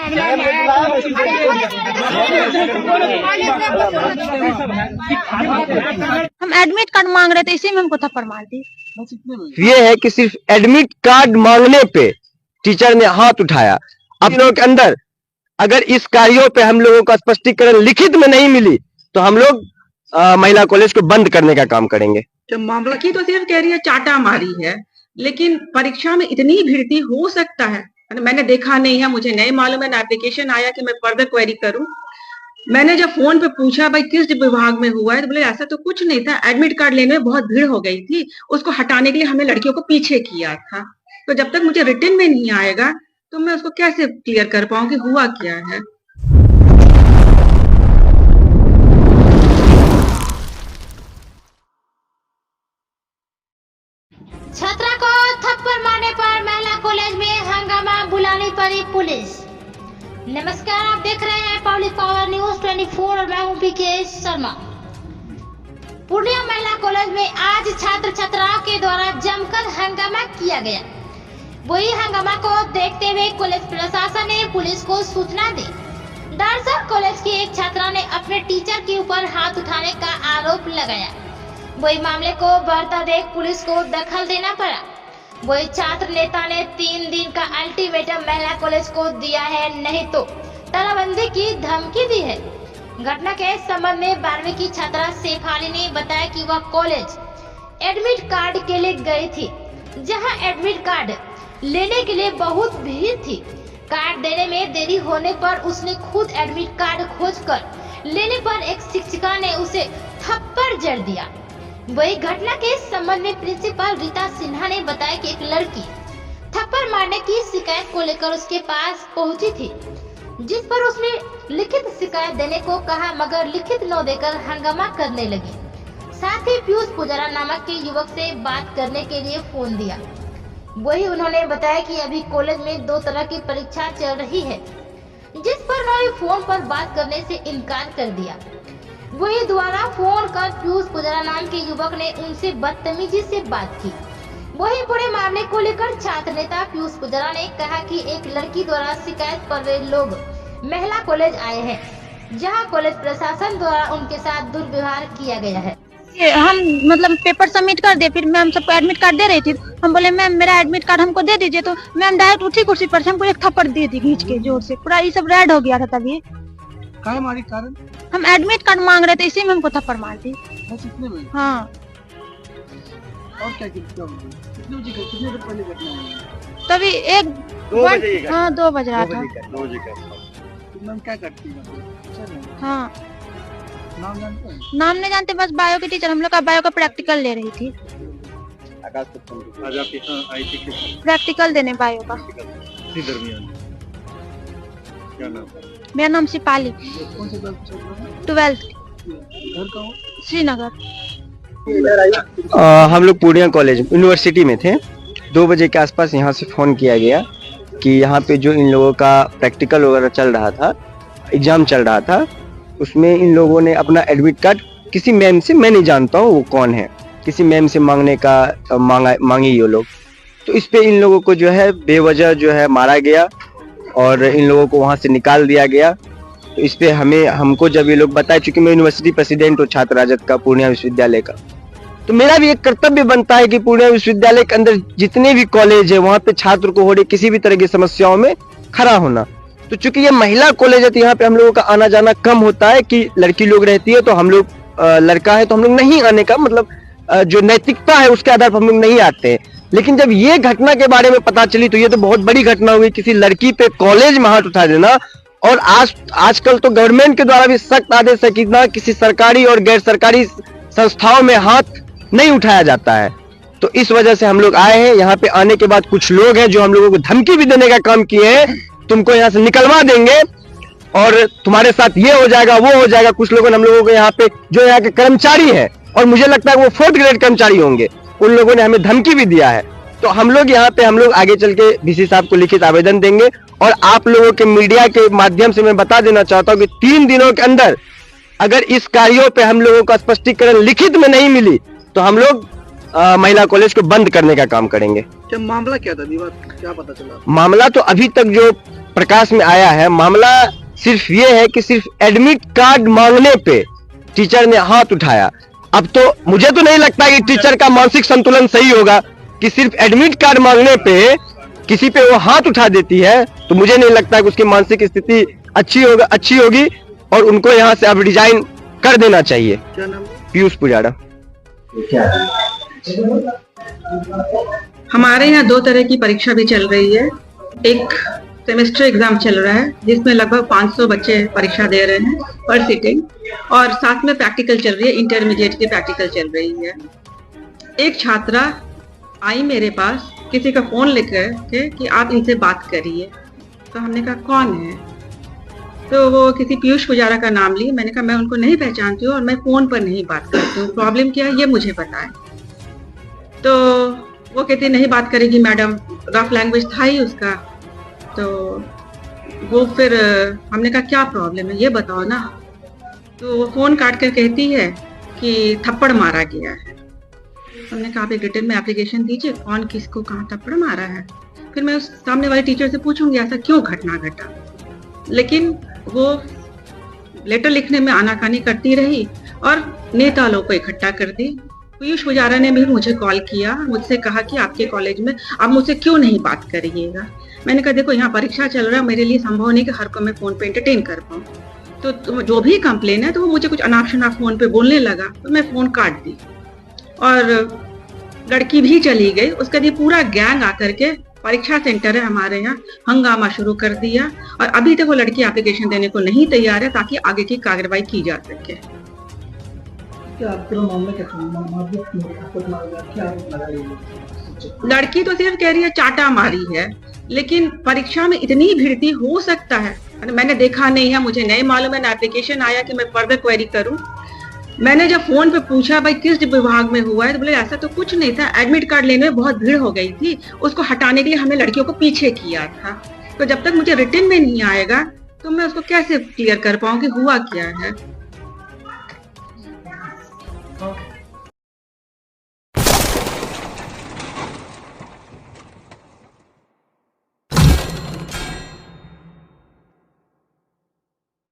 हम admit card मांग रहे थे, इसी में हमको थप्पड़ मार दी। ये है कि सिर्फ एडमिट कार्ड मांगने पे टीचर ने हाथ उठाया। आप लोगों के अंदर अगर इस कार्यों पे हम लोगों का स्पष्टीकरण लिखित में नहीं मिली तो हम लोग महिला कॉलेज को बंद करने का काम करेंगे। जब मामला की तो सिर्फ कह रही है चाटा मारी है, लेकिन परीक्षा में इतनी भीड़ हो सकता है, मैंने देखा नहीं है, मुझे नहीं मालूम है, ना एप्लीकेशन आया कि मैं फर्दर क्वेरी करूं। मैंने जब फोन पे पूछा भाई किस विभाग में हुआ है, तो बोले ऐसा तो कुछ नहीं था, एडमिट कार्ड लेने में बहुत भीड़ हो गई थी, उसको हटाने के लिए हमने लड़कियों को पीछे किया था। तो जब तक मुझे रिटन में नहीं आएगा तो मैं उसको कैसे क्लियर कर पाऊंगी हुआ क्या है। छात्रा को थप्पड़ मारने पर महिला कॉलेज में हंगामा, बुलानी पड़ी पुलिस। नमस्कार, आप देख रहे हैं पब्लिक पावर न्यूज 24 और मैं हूं पीके शर्मा। पूर्णिया महिला कॉलेज में आज छात्र छात्राओं के द्वारा जमकर हंगामा किया गया। वही हंगामा को देखते हुए कॉलेज प्रशासन ने पुलिस को सूचना दी। दरअसल कॉलेज की एक छात्रा ने अपने टीचर के ऊपर हाथ उठाने का आरोप लगाया। वही मामले को बढ़ता देख पुलिस को दखल देना पड़ा। वही छात्र नेता ने 3 दिन का अल्टीमेटम महिला कॉलेज को दिया है, नहीं तो तालाबंदी की धमकी दी है। घटना के संबंध में 12वीं की छात्रा शेफाली ने बताया कि वह कॉलेज एडमिट कार्ड के लिए गई थी, जहां एडमिट कार्ड लेने के लिए बहुत भीड़ थी। कार्ड देने में देरी होने पर उसने खुद एडमिट कार्ड खोजकर लेने पर एक शिक्षिका ने उसे थप्पड़ जड़ दिया। वही घटना के संबंध में प्रिंसिपल रीता सिन्हा ने बताया कि एक लड़की थप्पड़ मारने की शिकायत को लेकर उसके पास पहुंची थी, जिस पर उसने लिखित शिकायत देने को कहा, मगर लिखित न देकर हंगामा करने लगी। साथ ही पीयूष पुजारा नामक के युवक से बात करने के लिए फोन दिया। वही उन्होंने बताया कि अभी कॉलेज में 2 तरह की परीक्षा चल रही है, जिस पर उन्होंने फोन पर बात करने से इनकार कर दिया। वही द्वारा फोन कर पीयूष पुजारा नाम के युवक ने उनसे बदतमीजी से बात की। वही पूरे मामले को लेकर छात्र नेता पीयूष पुजारा ने कहा कि एक लड़की द्वारा शिकायत पर वे लोग महिला कॉलेज आए हैं, जहां कॉलेज प्रशासन द्वारा उनके साथ दुर्व्यवहार किया गया है। हम मतलब पेपर सबमिट कर दे, फिर मैम सबको एडमिट कार्ड दे रही थी। हम बोले मैम मेरा एडमिट कार्ड हमको दे दीजिए, तो मैम डायरेक्ट उठी कुर्सी पर से हमको एक थप्पड़ दे दी खींच के जोर से। पूरा ये सब रेड हो गया था तभी। काहे मारी कारण? हम एडमिट कार्ड मांग रहे थे, इसी में हमको थप्पड़ मार दी। बस इतने में? हाँ। और क्या कितने बजे पहले घटना हुई? तभी 2 बज रहा था। मैम क्या करती है? हाँ। नाम जानते हैं? नाम नहीं जानते, बस बायो की टीचर, हम लोग का बायो का प्रैक्टिकल ले रही थी। आज आप यहाँ आई थी किस प्रैक्टिकल देने बायो का। दरमियान क्या नाम? मेरा नाम शिपाली। कौन से क्लास में चल रहा है? 12th। घर का हो? श्रीनगर। हम लोग पूर्णिया कॉलेज यूनिवर्सिटी में थे। 2 बजे के आसपास यहाँ से फोन किया गया कि यहाँ पे जो इन लोगों का प्रैक्टिकल वगैरह चल रहा था, एग्जाम चल रहा था, उसमें इन लोगों ने अपना एडमिट कार्ड किसी मैम से, मैं नहीं जानता हूँ वो कौन है, किसी मैम से मांगने का मांगी ये लोग। तो इस पे इन लोगों को जो है बेवजह जो है मारा गया और इन लोगों को वहाँ से निकाल दिया गया। तो इस पे हमको जब ये लोग बताए, चूंकि मैं यूनिवर्सिटी प्रेसिडेंट हूँ छात्र राजद का पूर्णिया विश्वविद्यालय का, तो मेरा भी एक कर्तव्य बनता है कि पूर्णिया विश्वविद्यालय के अंदर जितने भी कॉलेज है वहाँ पे छात्र को हो रही किसी भी तरह की समस्याओं में खड़ा होना। तो चूंकि ये महिला कॉलेज है तो यहाँ पे हम लोगों का आना जाना कम होता है कि लड़की लोग रहती है, तो हम लोग लड़का है तो हम लोग नहीं आने का, मतलब जो नैतिकता है उसके आधार पर हम लोग नहीं आते हैं। लेकिन जब ये घटना के बारे में पता चली तो ये तो बहुत बड़ी घटना हुई, किसी लड़की पे कॉलेज में हाथ उठा देना। और आजकल तो गवर्नमेंट के द्वारा भी सख्त आदेश है कि ना किसी सरकारी और गैर सरकारी संस्थाओं में हाथ नहीं उठाया जाता है। तो इस वजह से हम लोग आए हैं। यहाँ पे आने के बाद कुछ लोग हैं जो हम लोगों को धमकी भी देने का काम किए हैं, तुमको यहाँ से निकलवा देंगे और तुम्हारे साथ ये हो जाएगा वो हो जाएगा। कुछ लोगों ने हम लोगों को यहाँ पे जो यहाँ के कर्मचारी है, और मुझे लगता है वो 4th ग्रेड कर्मचारी होंगे, उन लोगों ने हमें धमकी भी दिया है। तो हम लोग यहाँ पे आगे चल के VC साहब को लिखित आवेदन देंगे। और आप लोगों के मीडिया के माध्यम से मैं बता देना चाहता हूँ कि 3 दिनों के अंदर अगर इस कार्यों पे हम लोगों का स्पष्टीकरण लिखित में नहीं मिली तो हम लोग महिला कॉलेज को बंद करने का काम करेंगे। क्या मामला क्या था, विवाद क्या पता चला? मामला तो अभी तक जो प्रकाश में आया है, मामला सिर्फ ये है कि सिर्फ एडमिट कार्ड मांगने पे टीचर ने हाथ उठाया। अब तो मुझे तो नहीं लगता कि टीचर का मानसिक संतुलन सही होगा कि सिर्फ एडमिट कार्ड मांगने पे किसी पे वो हाथ उठा देती है, तो मुझे नहीं लगता कि उसकी मानसिक स्थिति अच्छी होगी और उनको यहाँ से अब रिजाइन कर देना चाहिए। क्या नाम? पीयूष पुजारा। हमारे यहाँ 2 तरह की परीक्षा भी चल रही है। एक सेमेस्टर एग्जाम चल रहा है जिसमें लगभग 500 बच्चे परीक्षा दे रहे हैं पर सिटिंग, और साथ में प्रैक्टिकल चल रही है, इंटरमीडिएट की प्रैक्टिकल चल रही है। एक छात्रा आई मेरे पास, किसी का फोन लेकर के कि आप इनसे बात करिए। तो हमने कहा कौन है? तो वो किसी पीयूष पुजारा का नाम ली। मैंने कहा मैं उनको नहीं पहचानती हूँ और मैं फोन पर नहीं बात करती हूँ, प्रॉब्लम क्या है ये मुझे बताएं। तो वो कहती नहीं बात करेगी मैडम, रफ लैंग्वेज था ही उसका। तो वो फिर हमने कहा क्या प्रॉब्लम है ये बताओ ना। तो वो फोन काट कर कहती है कि थप्पड़ मारा गया है। हमने कहा आप एक रिटर्न में एप्लीकेशन दीजिए, कौन किसको कहाँ थप्पड़ मारा है, फिर मैं उस सामने वाले टीचर से पूछूंगी ऐसा क्यों घटना घटा। लेकिन वो लेटर लिखने में आनाकानी करती रही और नेता लोग को इकट्ठा कर दी। पीयूष पुजारा ने भी मुझे कॉल किया, मुझसे कहा कि आपके कॉलेज में आप मुझसे क्यों नहीं बात करिएगा। मैंने कहा देखो यहाँ परीक्षा चल रहा है, मेरे लिए संभव नहीं कि हर को मैं फोन पे एंटरटेन कर पाऊँ। तो जो भी कंप्लेन है तो वो मुझे कुछ अनाप शनाप फोन पे बोलने लगा, तो मैं फोन काट दी और लड़की भी चली गई। उसका ये पूरा गैंग आकर के परीक्षा सेंटर है हमारे यहाँ हंगामा शुरू कर दिया और अभी तक वो लड़की एप्लीकेशन देने को नहीं तैयार है ताकि आगे की कार्रवाई की जा सके। लड़की तो सिर्फ कह रही है चाटा मारी है, लेकिन परीक्षा में इतनी भीड़ हो सकता है, मैंने देखा नहीं है, मुझे नहीं मालूम है, ना एप्लीकेशन आया कि मैं फर्दर क्वेरी करूं। मैंने जब फोन पे पूछा भाई किस विभाग में हुआ है, तो बोले ऐसा तो कुछ नहीं था, एडमिट कार्ड लेने में बहुत भीड़ हो गई थी, उसको हटाने के लिए हमने लड़कियों को पीछे किया था। तो जब तक मुझे रिटर्न में नहीं आएगा तो मैं उसको कैसे क्लियर कर पाऊँ कि हुआ क्या है।